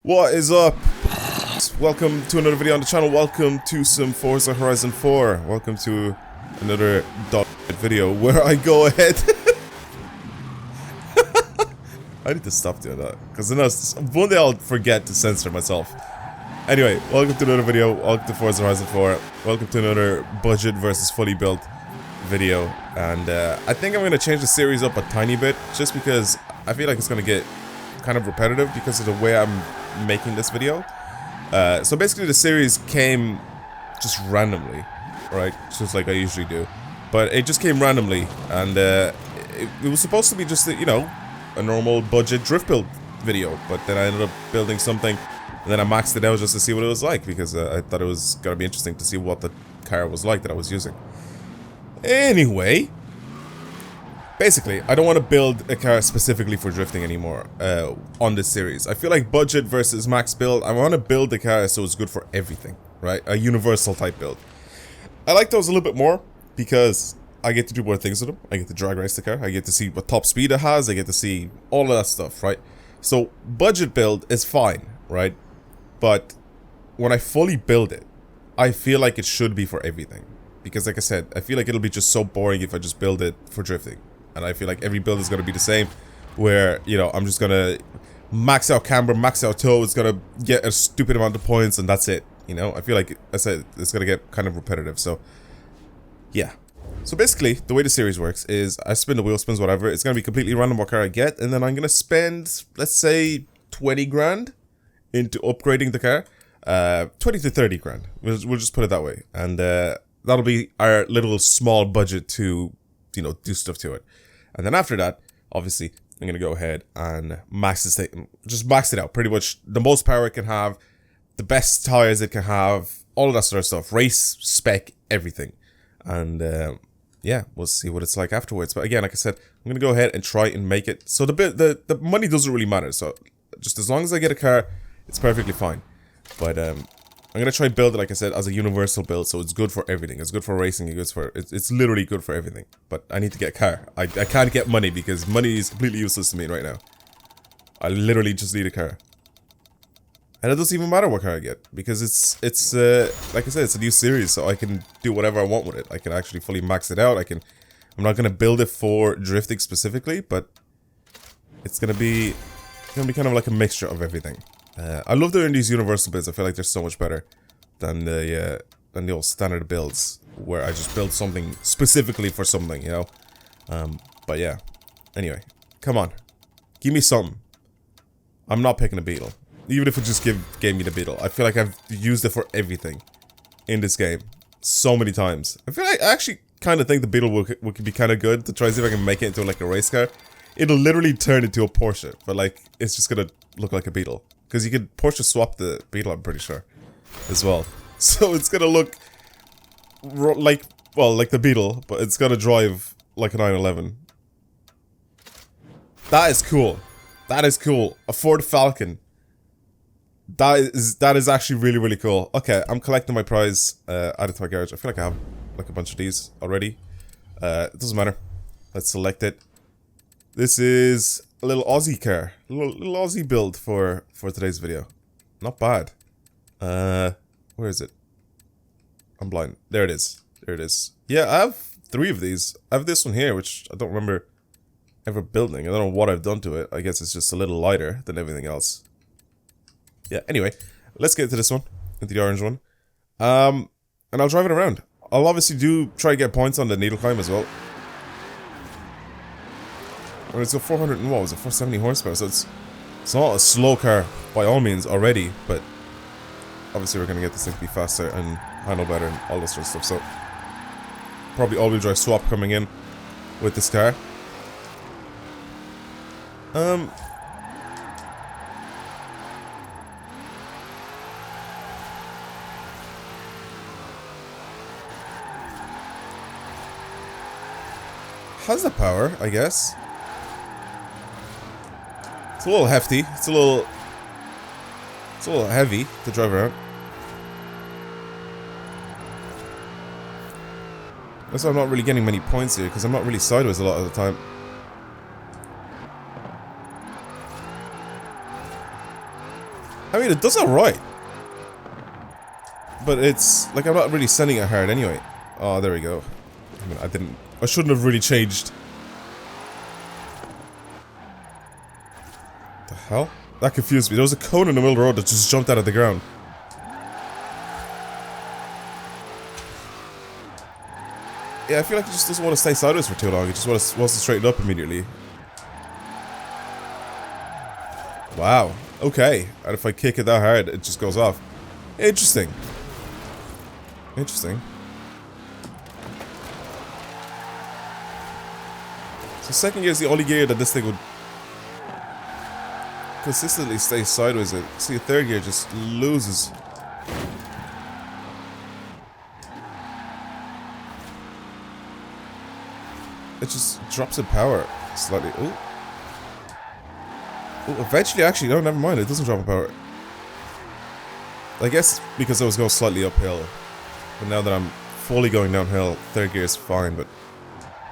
What is up? Welcome to another video on the channel. Welcome to some Forza Horizon 4. Welcome to another video where I go ahead. I need to stop doing that because then one day I'll forget to censor myself. Anyway, welcome to another video. Welcome to Forza Horizon 4. Welcome to another budget versus fully built video. And I think I'm going to change the series up a tiny bit just because I feel like it's going to get kind of repetitive because of the way I'm making this video. So basically the series came just randomly, right? Just like I usually do. But it just came randomly, and it was supposed to be just, you know, a normal budget drift build video. But then I ended up building something, and then I maxed it out just to see what it was like, because I thought it was gonna be interesting to see what the car was like that I was using. Anyway, basically, I don't want to build a car specifically for drifting anymore on this series. I feel like budget versus max build, I want to build the car so it's good for everything, right? A universal type build. I like those a little bit more because I get to do more things with them. I get to drag race the car. I get to see what top speed it has. I get to see all of that stuff, right? So budget build is fine, right? But when I fully build it, I feel like it should be for everything. Because like I said, I feel like it'll be just so boring if I just build it for drifting. And I feel like every build is going to be the same, where, you know, I'm just going to max out camber, max out tow, it's going to get a stupid amount of points, and that's it, you know? I feel like, I said, it's going to get kind of repetitive, so, yeah. So basically, the way the series works is, I spin the wheel spins, whatever, it's going to be completely random what car I get, and then I'm going to spend, let's say, 20 grand into upgrading the car. 20 to 30 grand, we'll just put it that way, and that'll be our little small budget to, you know, do stuff to it. And then after that, obviously, I'm going to go ahead and max it out. Pretty much the most power it can have, the best tires it can have, all of that sort of stuff. Race, spec, everything. And yeah, we'll see what it's like afterwards. But again, like I said, I'm going to go ahead and try and make it. So the money doesn't really matter. So just as long as I get a car, it's perfectly fine. But I'm gonna try and build it, like I said, as a universal build, so it's good for everything. It's good for racing, it's literally good for everything. But I need to get a car. I can't get money because money is completely useless to me right now. I literally just need a car. And it doesn't even matter what car I get, because it's like I said, it's a new series, so I can do whatever I want with it. I can actually fully max it out. I'm not gonna build it for drifting specifically, but it's gonna be kind of like a mixture of everything. I love doing these universal builds. I feel like they're so much better than the old standard builds where I just build something specifically for something, you know. But yeah. Anyway, come on, give me something. I'm not picking a Beetle, even if it just gave me the Beetle. I feel like I've used it for everything in this game so many times. I feel like I actually kind of think the Beetle would be kind of good to try see if I can make it into like a race car. It'll literally turn into a Porsche, but like it's just gonna look like a Beetle. Because you could Porsche swap the Beetle, I'm pretty sure, as well. So it's gonna look like, well, like the Beetle, but it's gonna drive like a 911. That is cool. That is cool. A Ford Falcon. That is actually really, really cool. Okay, I'm collecting my prize added to my garage. I feel like I have like a bunch of these already. It doesn't matter. Let's select it. This is a little Aussie car, a little Aussie build for today's video. Not bad. Where is it? I'm blind. There it is. There it is. Yeah, I have 3 of these. I have this one here, which I don't remember ever building. I don't know what I've done to it. I guess it's just a little lighter than everything else. Yeah. Anyway, let's get into this one, into the orange one. And I'll drive it around. I'll obviously try to get points on the needle climb as well. Well, it's got 400 and what was it, 470 horsepower, so it's not a slow car by all means already, but obviously we're going to get this thing to be faster and handle better and all this sort of stuff, so probably all-wheel drive swap coming in with this car. Has the power, I guess. It's a little hefty. It's a little heavy to drive around. That's why I'm not really getting many points here, because I'm not really sideways a lot of the time. I I mean, it does alright. But it's, like, I'm not really sending it hard anyway. Oh, there we go. I mean, I shouldn't have really changed. The hell? That confused me. There was a cone in the middle of the road that just jumped out of the ground. Yeah, I feel like it just doesn't want to stay sideways for too long. It just wants to straighten up immediately. Wow. Okay. And if I kick it that hard, it just goes off. Interesting. Interesting. So second gear is the only gear that this thing would consistently stay sideways in. See, third gear just loses. It just drops in power slightly. Ooh. Ooh, eventually, actually, no, never mind. It doesn't drop in power. I guess because I was going slightly uphill. But now that I'm fully going downhill, third gear is fine. But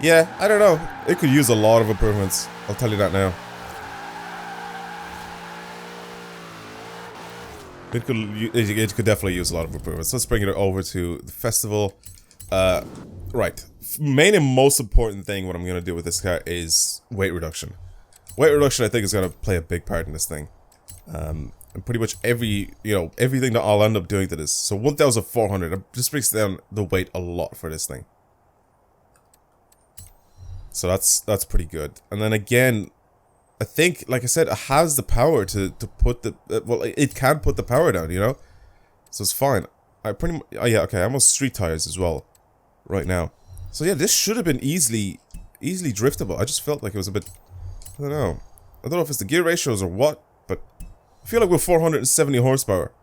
yeah, I don't know. It could use a lot of improvements. I'll tell you that now. It could definitely use a lot of improvements. Let's bring it over to the festival. Right. Main and most important thing what I'm going to do with this car is weight reduction. Weight reduction, I think, is going to play a big part in this thing. And pretty much everything that I'll end up doing to this. So 1,400, it just brings down the weight a lot for this thing. So that's pretty good. And then again, I think, like I said, it has the power to put the... well, it can put the power down, you know? So it's fine. I pretty much... oh yeah, okay, I'm on street tires as well. Right now. So yeah, this should have been easily driftable. I just felt like it was a bit... I don't know. I don't know if it's the gear ratios or what, but... I feel like with 470 horsepower,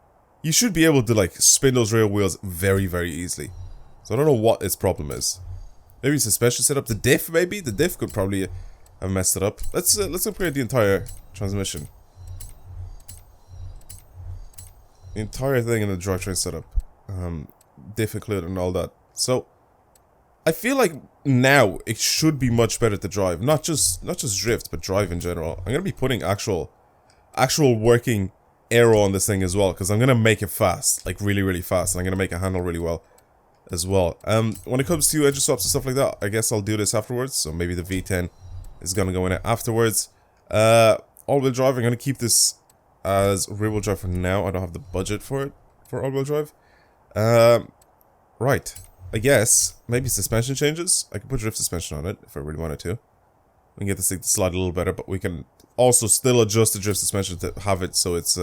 you should be able to, like, spin those rear wheels very, very easily. So I don't know what its problem is. Maybe suspension setup. The diff, maybe? The diff could probably have messed it up. Let's upgrade the entire transmission. The entire thing in the drivetrain setup. Diff included and all that. So, I feel like now it should be much better to drive. Not just drift, but drive in general. I'm gonna be putting actual working aero on this thing as well, because I'm gonna make it fast, like really, really fast, and I'm gonna make it handle really well as well. When it comes to engine swaps and stuff like that, I guess I'll do this afterwards. So maybe the V10 is gonna go in it afterwards. All-wheel drive, I'm gonna keep this as rear-wheel drive for now. I don't have the budget for it for all-wheel drive. Right. I guess maybe suspension changes. I can put drift suspension on it if I really wanted to. We can get this thing to slide a little better, but we can also still adjust the drift suspension to have it so it's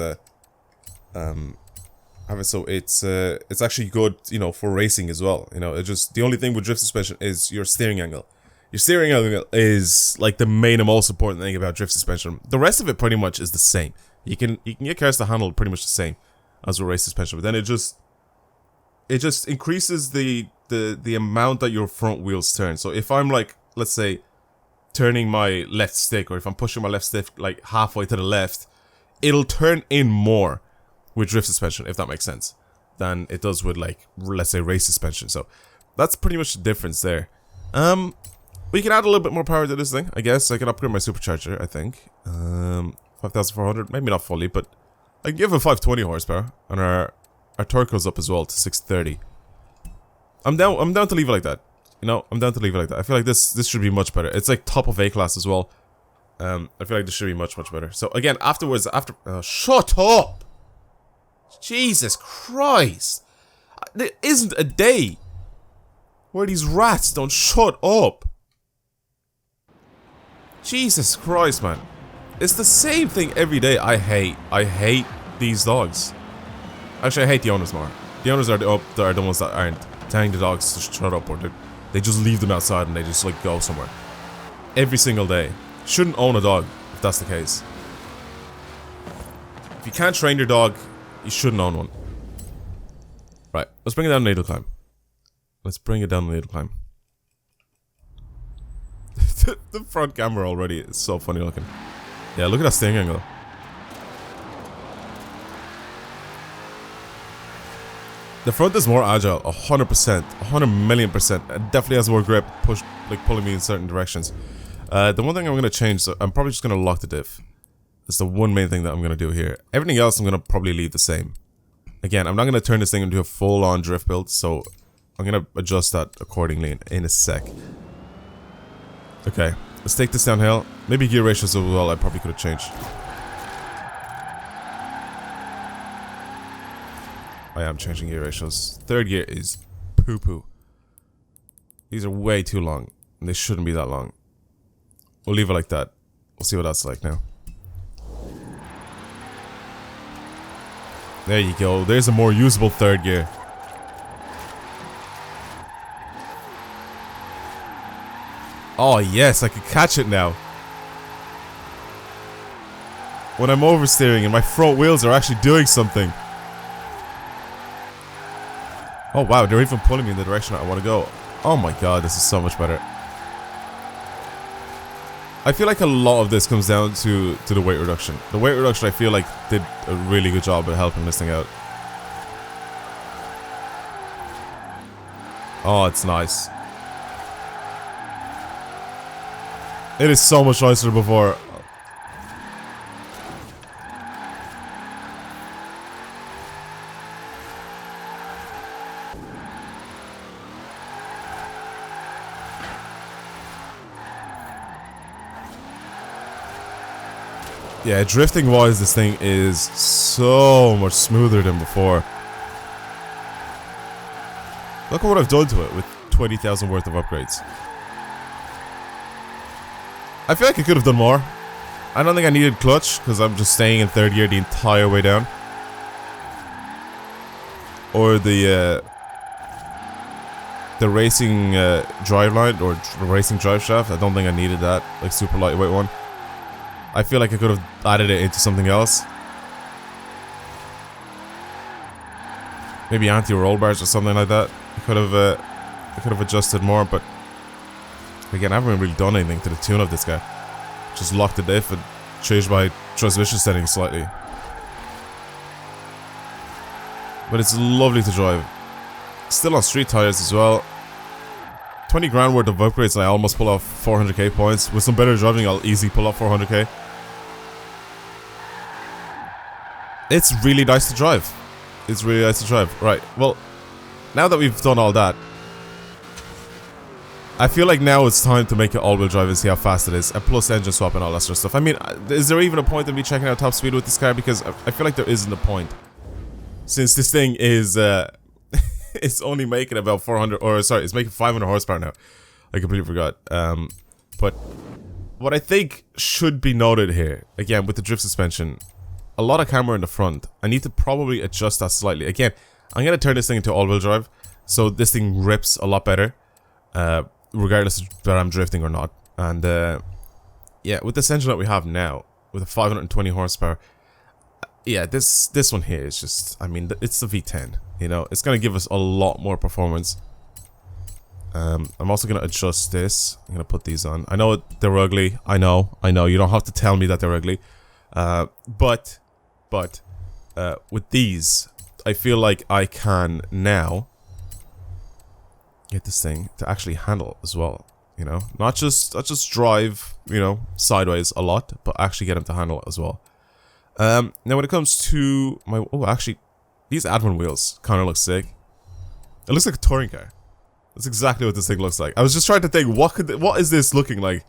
it's actually good, you know, for racing as well. You know, it just, the only thing with drift suspension is your steering angle. Your steering angle is like the main and most important thing about drift suspension. The rest of it pretty much is the same. You can get cars to handle pretty much the same as with race suspension, but then it just increases the amount that your front wheels turn. So if I'm like, let's say, turning my left stick, or if I'm pushing my left stick like halfway to the left, it'll turn in more with drift suspension, if that makes sense, than it does with, like, let's say, race suspension. So that's pretty much the difference there. We can add a little bit more power to this thing, I guess. I can upgrade my supercharger, I think. 5,400, maybe not fully, but I can give it 520 horsepower, and our torque goes up as well to 630. I'm down to leave it like that. You know, I'm down to leave it like that. I feel like this should be much better. It's like top of A class as well. I feel like this should be much, much better. So again, afterwards, shut up! Jesus Christ! There isn't a day where these rats don't shut up. Jesus Christ, man. It's the same thing every day. I hate these dogs. Actually, I hate the owners more. The owners are the ones that aren't telling the dogs to shut up, or they just leave them outside and they just, like, go somewhere. Every single day. Shouldn't own a dog if that's the case. If you can't train your dog, you shouldn't own one. Right, let's bring it down the needle climb. Let's bring it down the needle climb. The front camera already is so funny looking. Yeah, look at that steering angle. The front is more agile, 100%, 100,000,000%. It definitely has more grip, pulling me in certain directions. The one thing I'm going to change, so I'm probably just going to lock the diff. That's the one main thing that I'm going to do here. Everything else I'm going to probably leave the same. Again, I'm not going to turn this thing into a full-on drift build, so I'm going to adjust that accordingly in a sec. Okay, let's take this downhill. Maybe gear ratios as well, I probably could have changed. I am changing gear ratios. Third gear is poo-poo. These are way too long, and they shouldn't be that long. We'll leave it like that. We'll see what that's like now. There you go. There's a more usable third gear. Oh yes, I can catch it now. When I'm oversteering and my front wheels are actually doing something. Oh wow, they're even pulling me in the direction I want to go. Oh my god, this is so much better. I feel like a lot of this comes down to the weight reduction. The weight reduction I feel like did a really good job at helping this thing out. Oh, it's nice. It is so much nicer than before. Yeah, drifting wise, this thing is so much smoother than before. Look at what I've done to it with 20,000 worth of upgrades. I feel like I could have done more. I don't think I needed clutch because I'm just staying in third gear the entire way down. Or the racing drive line or racing drive shaft. I don't think I needed that, like super lightweight one. I feel like I could have added it into something else. Maybe anti-roll bars or something like that. I could have adjusted more, but again, I haven't really done anything to the tune of this guy. Just locked the diff and changed my transmission settings slightly. But it's lovely to drive. Still on street tires as well. 20 grand worth of upgrades and I almost pull off 400k points. With some better driving, I'll easily pull off 400k. It's really nice to drive. It's really nice to drive. Right, well, now that we've done all that, I feel like now it's time to make it all-wheel drive and see how fast it is. And plus engine swap and all that sort of stuff. I mean, is there even a point in me checking out top speed with this car? Because I feel like there isn't a point. Since this thing is, it's only making about 400, or sorry, it's making 500 horsepower now. I completely forgot. But what I think should be noted here, again, with the drift suspension, a lot of camber in the front. I need to probably adjust that slightly. Again, I'm going to turn this thing into all-wheel drive, so this thing rips a lot better, regardless of whether I'm drifting or not. And yeah, with this engine that we have now, with a 520 horsepower, yeah, this one here is just, I mean, it's the V10, you know, it's going to give us a lot more performance. I'm also going to adjust this. I'm going to put these on. I know they're ugly. I know, you don't have to tell me that they're ugly. But with these, I feel like I can now get this thing to actually handle as well, you know, not just drive, you know, sideways a lot, but actually get him to handle it as well. Now when it comes to my, oh, actually, these admin wheels kind of look sick. It looks like a touring car. That's exactly what this thing looks like. I was just trying to think, what is this looking like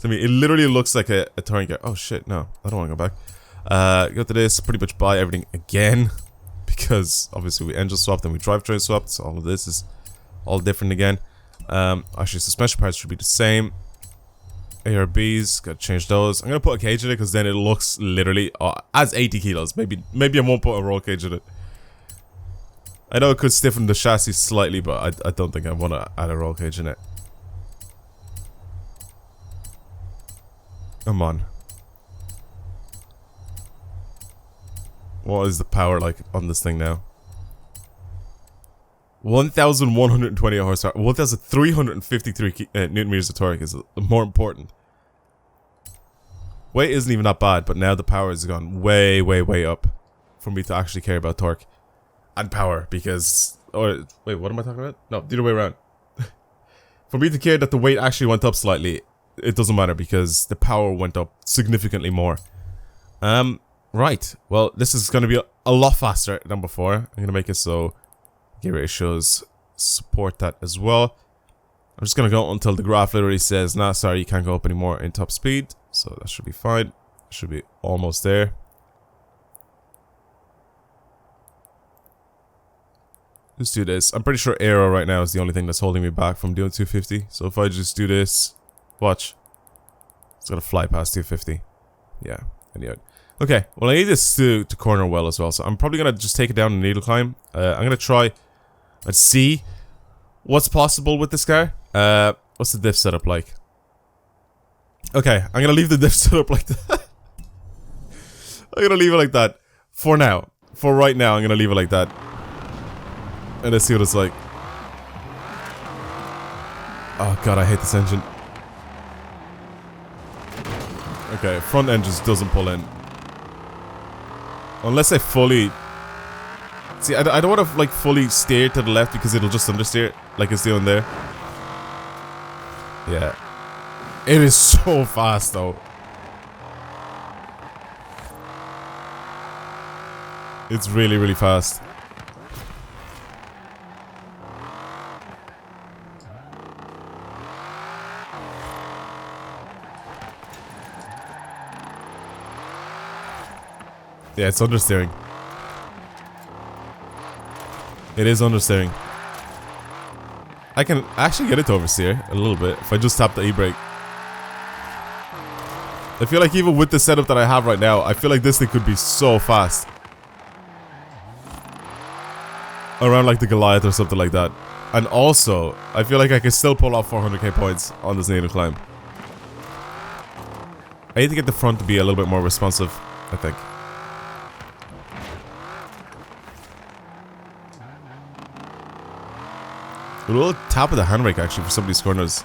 to me? It literally looks like a touring car. Oh shit, no, I don't want to go back. Go to this, pretty much buy everything again, because obviously we engine swapped and we drivetrain swapped, so all of this is all different again. Actually, suspension parts should be the same. ARBs, gotta change those. I'm gonna put a cage in it because then it looks literally as 80 kilos. Maybe I won't put a roll cage in it. I know it could stiffen the chassis slightly, but I don't think I want to add a roll cage in it. Come on. What is the power like on this thing now? 1,120 horsepower. 1,353 newton meters of torque is more important. Weight isn't even that bad, but now the power has gone way, way, way up for me to actually care about torque and power, because... Or, wait, what am I talking about? No, the other way around. For me to care that the weight actually went up slightly, it doesn't matter because the power went up significantly more. Right. Well, this is going to be a lot faster than before. I'm going to make it so gear ratios support that as well. I'm just going to go until the graph literally says, nah, sorry, you can't go up anymore in top speed. So that should be fine. Should be almost there. Let's do this. I'm pretty sure aero right now is the only thing that's holding me back from doing 250. So if I just do this, watch. It's going to fly past 250. Yeah, anyway. Okay, well I need this to corner well as well, so I'm probably going to just take it down in needle climb. I'm going to try and see what's possible with this car. What's the diff setup like? Okay, I'm going to leave the diff setup like that. I'm going to leave it like that. For now. For right now, I'm going to leave it like that. And let's see what it's like. Oh god, I hate this engine. Okay, front end just doesn't pull in. Unless I fully... See, I don't want to, like, fully steer to the left because it'll just understeer, like it's doing there. Yeah. It is so fast, though. It's really, really fast. Yeah, it's understeering. It is understeering. I can actually get it to oversteer a little bit if I just tap the e-brake. I feel like even with the setup that I have right now, I feel like this thing could be so fast. Around like the Goliath or something like that. And also, I feel like I can still pull off 400k points on this needle climb. I need to get the front to be a little bit more responsive, I think. A little tap of the handbrake actually for some of these corners.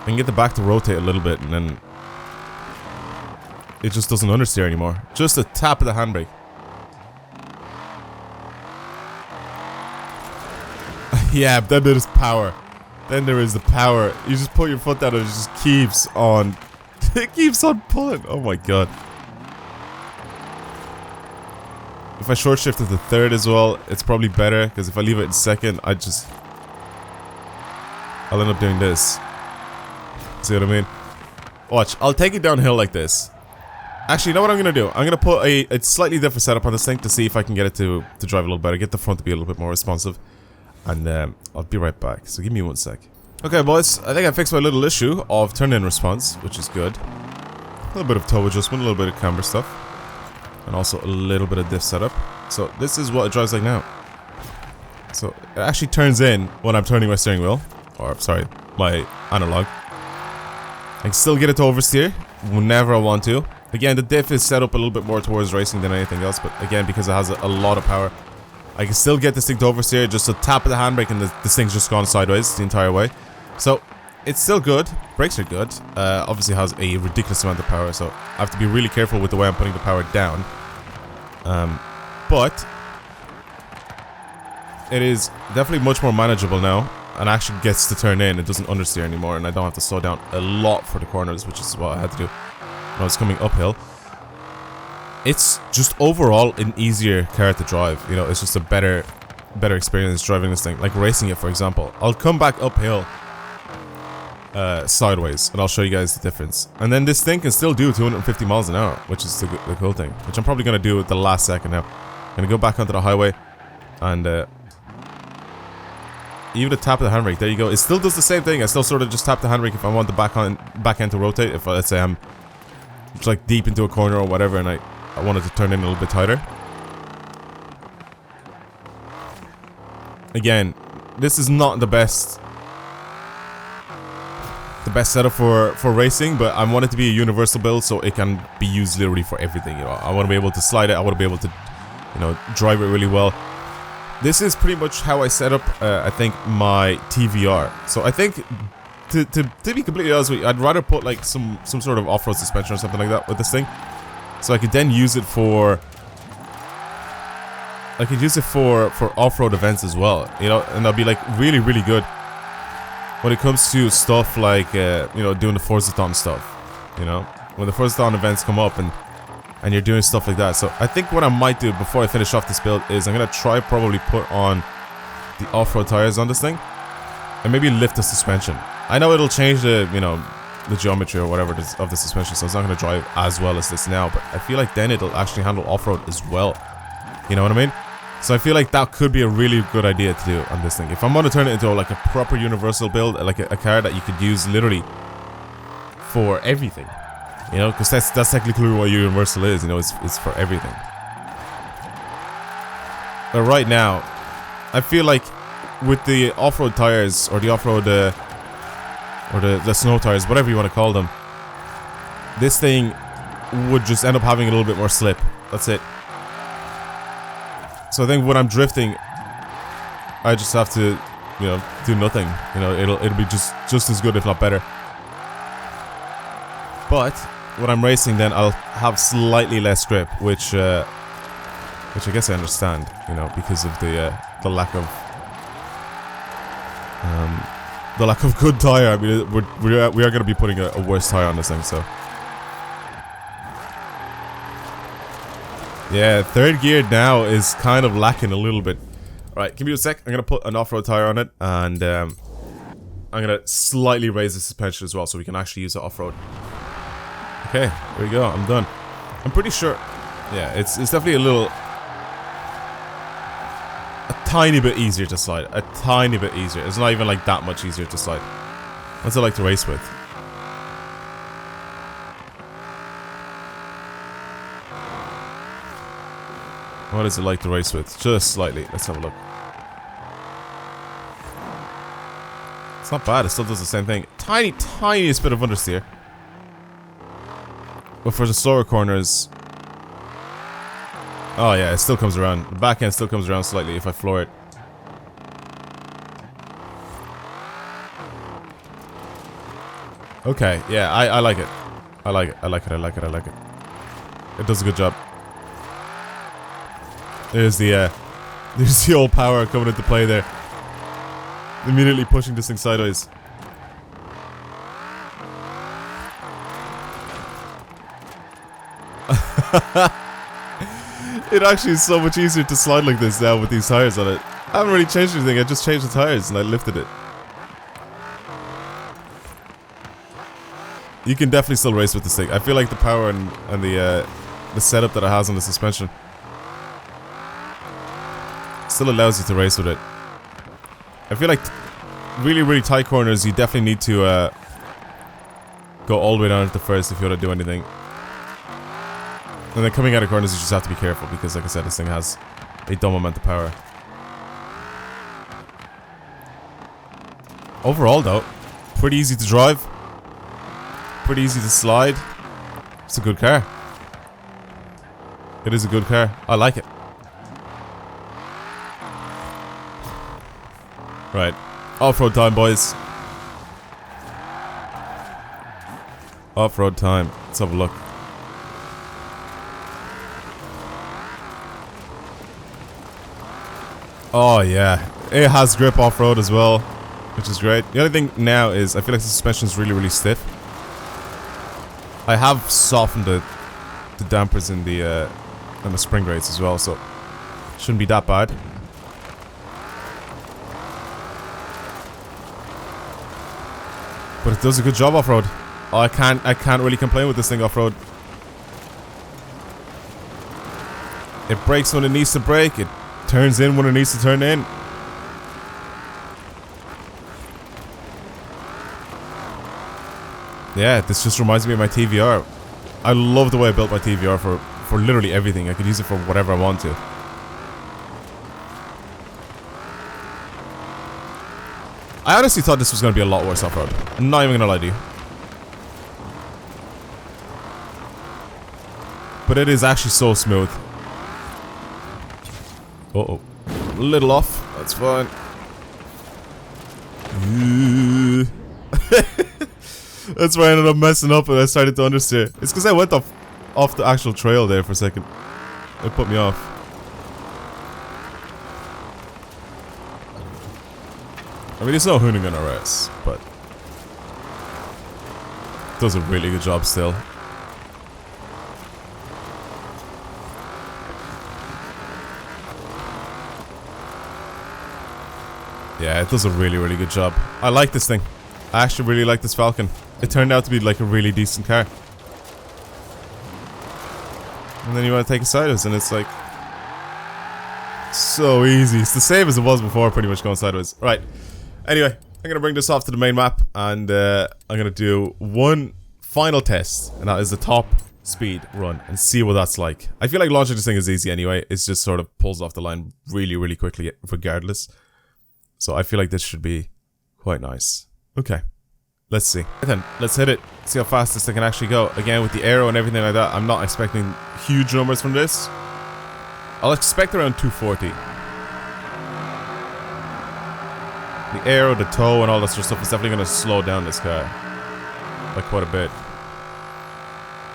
I can get the back to rotate a little bit and then it just doesn't understeer anymore. Just a tap of the handbrake. Yeah, then there's power. Then there is the power. You just put your foot down and it just keeps on. It keeps on pulling. Oh my god. If I short shift to the third as well, it's probably better, because if I leave it in second, I'll end up doing this. See what I mean? Watch, I'll take it downhill like this. Actually, you know what I'm going to do? I'm going to put a slightly different setup on this thing to see if I can get it to drive a little better, get the front to be a little bit more responsive. And I'll be right back, so give me 1 sec. Okay boys, I think I fixed my little issue of turn-in response, which is good. A little bit of toe adjustment, a little bit of camber stuff. And also a little bit of diff setup. So this is what it drives like now. So it actually turns in when I'm turning my steering wheel. Or, sorry, my analog. I can still get it to oversteer whenever I want to. Again, the diff is set up a little bit more towards racing than anything else. But again, because it has a lot of power, I can still get this thing to oversteer. Just a tap of the handbrake and this thing's just gone sideways the entire way. So it's still good. Brakes are good. Obviously has a ridiculous amount of power. So I have to be really careful with the way I'm putting the power down. But it is definitely much more manageable now and actually gets to turn in. It doesn't understeer anymore and I don't have to slow down a lot for the corners, which is what I had to do when I was coming uphill. It's just overall an easier car to drive. You know, it's just a better experience driving this thing. Like racing it, for example. I'll come back uphill sideways and I'll show you guys the difference. And then this thing can still do 250 miles an hour, which is the cool thing, which I'm probably going to do at the last second now. I'm going to go back onto the highway and even the tap of the handbrake, there you go. It still does the same thing. I still sort of just tap the handbrake if I want the back end to rotate. If let's say I'm just like deep into a corner or whatever and I wanted to turn in a little bit tighter. Again, this is not the best setup for racing, but I want it to be a universal build so it can be used literally for everything. You know, I want to be able to slide it. I want to be able to, you know, drive it really well. This is pretty much how I set up, I think, my TVR. So I think, to be completely honest with you, I'd rather put like some sort of off-road suspension or something like that with this thing, so I could then use it for. I could use it for off-road events as well, you know, and that'll be like really, really good when it comes to stuff like, you know, doing the Forza stuff, you know. when the Forza events come up and you're doing stuff like that. So I think what I might do before I finish off this build is I'm gonna try probably put on the off-road tires on this thing and maybe lift the suspension. I know it'll change the, you know, the geometry or whatever of the suspension, so it's not gonna drive as well as this now, but I feel like then it'll actually handle off-road as well. You know what I mean? So I feel like that could be a really good idea to do on this thing. If I'm gonna turn it into like a proper universal build, like a car that you could use literally for everything. You know, because that's technically what universal is, you know, it's for everything. But right now, I feel like with the off-road tires, or the off-road, or the snow tires, whatever you want to call them, this thing would just end up having a little bit more slip. That's it. So I think when I'm drifting, I just have to, you know, do nothing. You know, it'll be just as good, if not better. But when I'm racing, then I'll have slightly less grip, which I guess I understand, you know, because of the lack of good tire. I mean, we are going to be putting a worse tire on this thing, so. Yeah, third gear now is kind of lacking a little bit. Alright, give me a sec. I'm going to put an off-road tire on it, and I'm going to slightly raise the suspension as well, so we can actually use it off-road. Okay, there we go. I'm done. I'm pretty sure. Yeah, it's definitely a tiny bit easier to slide. A tiny bit easier. It's not even like that much easier to slide. What's it like to race with? What is it like to race with? Just slightly. Let's have a look. It's not bad. It still does the same thing. Tiniest bit of understeer. But for the slower corners... Oh yeah, it still comes around. The back end still comes around slightly if I floor it. Okay, yeah, I like it. I like it. It does a good job. There's the old power coming into play there. Immediately pushing this thing sideways. It actually is so much easier to slide like this now with these tires on it. I haven't really changed anything, I just changed the tires and I lifted it. You can definitely still race with this thing. I feel like the power and the setup that it has on the suspension still allows you to race with it. I feel like really tight corners, you definitely need to go all the way down to the first if you want to do anything. And then coming out of corners, you just have to be careful because, like I said, this thing has a dumb amount of power. Overall, though, pretty easy to drive. Pretty easy to slide. It's a good car. It is a good car. I like it. Right. Off-road time, boys. Off-road time. Let's have a look. Oh yeah, it has grip off-road as well, which is great. The only thing now is I feel like the suspension is really stiff. I have softened the dampers in the spring rates as well, so shouldn't be that bad. But it does a good job off-road. Oh, I can't really complain with this thing off-road. It brakes when it needs to brake. It turns in when it needs to turn in. Yeah, this just reminds me of my TVR. I love the way I built my TVR for literally everything. I could use it for whatever I want to. I honestly thought this was going to be a lot worse off-road. I'm not even going to lie to you. But it is actually so smooth. Uh-oh. A little off. That's fine. That's why I ended up messing up and I started to understeer. It's because I went off the actual trail there for a second. It put me off. I mean, it's no Hoonigan RS, but it does a really good job still. Yeah, it does a really, really good job. I like this thing. I actually really like this Falcon. It turned out to be like a really decent car. And then you want to take it sideways and it's like... so easy. It's the same as it was before, pretty much going sideways. Right. Anyway, I'm going to bring this off to the main map and I'm going to do one final test. And that is the top speed run and see what that's like. I feel like launching this thing is easy anyway. It's just sort of pulls off the line really, really quickly regardless. So I feel like this should be quite nice. Okay. Let's see. Then, let's hit it. See how fast this thing can actually go. Again, with the aero and everything like that, I'm not expecting huge numbers from this. I'll expect around 240. The aero, the toe, and all that sort of stuff is definitely going to slow down this car by quite a bit.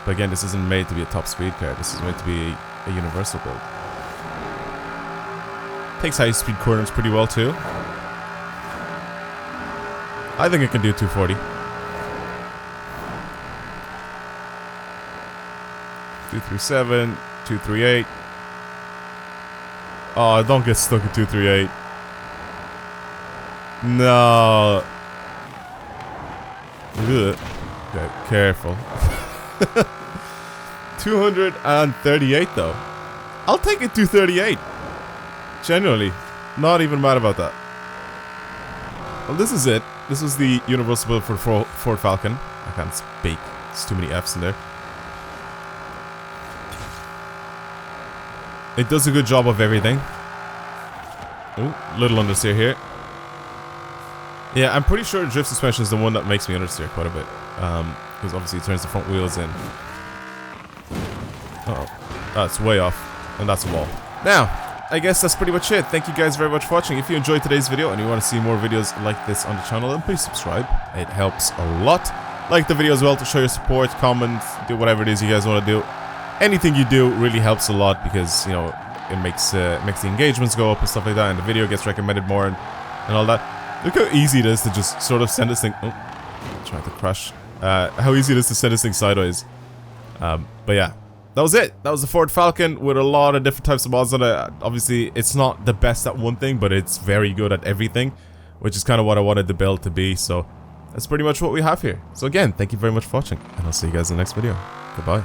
But again, this isn't made to be a top speed car. This is made to be a universal build. Takes high speed corners pretty well too. I think it can do 240. 237, 238. Oh, don't get stuck at 238. No. Ugh. Okay, careful. 238 though. I'll take it 238. Genuinely. Not even mad about that. Well, this is it. This was the universal build for Ford Falcon. I can't speak. There's too many F's in there. It does a good job of everything. Ooh, little understeer here. Yeah, I'm pretty sure drift suspension is the one that makes me understeer quite a bit. Because obviously it turns the front wheels in. Uh-oh. That's way off. And that's a wall. Now, I guess that's pretty much it. Thank you guys very much for watching. If you enjoyed today's video and you want to see more videos like this on the channel, then please subscribe. It helps a lot. Like the video as well to show your support, comment, do whatever it is you guys want to do. Anything you do really helps a lot because, you know, it makes the engagements go up and stuff like that, and the video gets recommended more and all that. Look how easy it is to just sort of send this thing... Oh, trying to crash. How easy it is to send this thing sideways. But yeah. That was it. That was the Ford Falcon with a lot of different types of mods on it. Obviously, it's not the best at one thing, but it's very good at everything, which is kind of what I wanted the build to be. So that's pretty much what we have here. So again, thank you very much for watching, and I'll see you guys in the next video. Goodbye.